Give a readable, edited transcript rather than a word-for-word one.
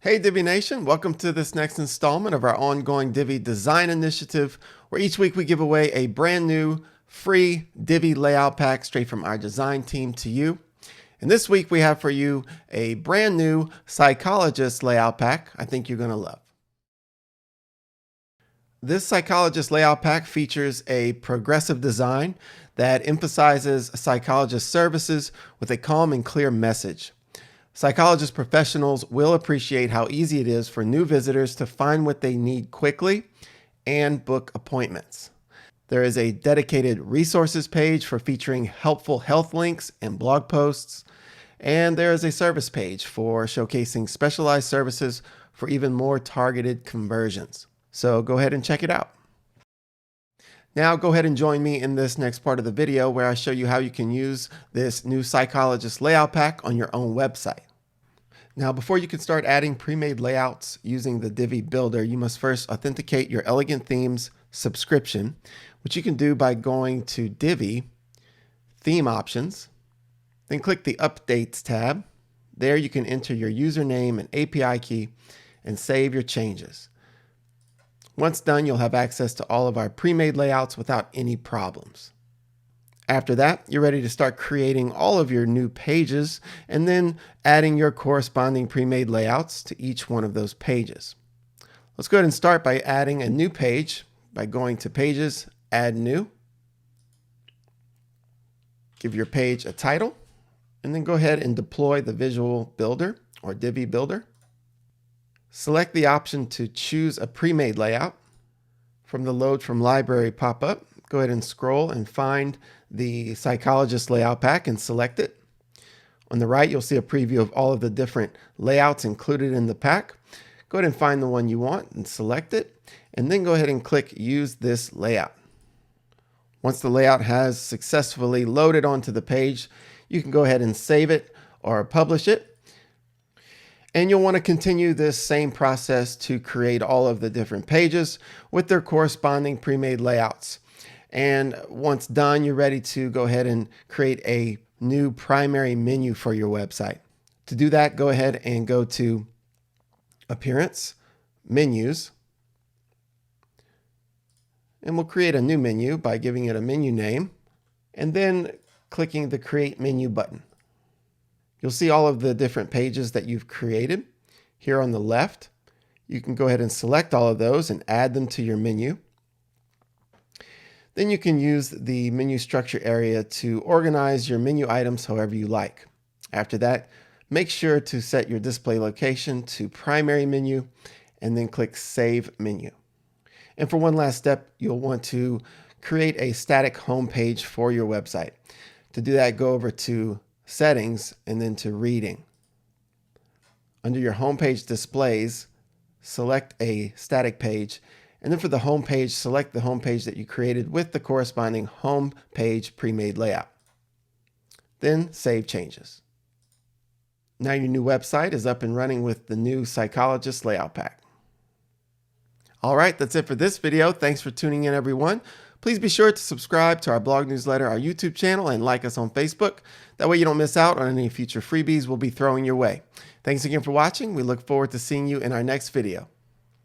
Hey Divi Nation, welcome to this next installment of our ongoing Divi Design Initiative, where each week we give away a brand new free Divi Layout Pack straight from our design team to you. And this week we have for you a brand new Psychologist Layout Pack I think you're going to love. This Psychologist Layout Pack features a progressive design that emphasizes psychologist services with a calm and clear message. Psychologist professionals will appreciate how easy it is for new visitors to find what they need quickly and book appointments. There is a dedicated resources page for featuring helpful health links and blog posts, and there is a service page for showcasing specialized services for even more targeted conversions. So go ahead and check it out. Now go ahead and join me in this next part of the video where I show you how you can use this new Psychologist Layout Pack on your own website. Now, before you can start adding pre-made layouts using the Divi Builder, you must first authenticate your Elegant Themes subscription, which you can do by going to Divi, Theme Options, then click the Updates tab. There you can enter your username and API key and save your changes. Once done, you'll have access to all of our pre-made layouts without any problems. After that, you're ready to start creating all of your new pages and then adding your corresponding pre-made layouts to each one of those pages. Let's go ahead and start by adding a new page by going to Pages, Add New. Give your page a title, and then go ahead and deploy the Visual Builder or Divi Builder. Select the option to choose a pre-made layout. From the Load from Library pop-up, go ahead and scroll and find the Psychologist Layout Pack and select it. On the right, you'll see a preview of all of the different layouts included in the pack. Go ahead and find the one you want and select it, and then go ahead and click Use this layout. Once the layout has successfully loaded onto the page, you can go ahead and save it or publish it. And you'll want to continue this same process to create all of the different pages with their corresponding pre-made layouts. And once done, you're ready to go ahead and create a new primary menu for your website. To do that, go ahead and go to Appearance, Menus, and we'll create a new menu by giving it a menu name and then clicking the Create Menu button. You'll see all of the different pages that you've created here on the left. You can go ahead and select all of those and add them to your menu. Then you can use the menu structure area to organize your menu items however you like. After that, make sure to set your display location to primary menu and then click Save Menu. And for one last step, you'll want to create a static home page for your website. To do that, go over to Settings and then to Reading. Under your homepage displays, select a static page, and then for the home page, select the home page that you created with the corresponding home page pre-made layout. Then save changes. Now your new website is up and running with the new Psychologist Layout Pack. All right, that's it for this video. Thanks for tuning in, everyone. Please be sure to subscribe to our blog newsletter, our YouTube channel, and like us on Facebook. That way you don't miss out on any future freebies we'll be throwing your way. Thanks again for watching. We look forward to seeing you in our next video.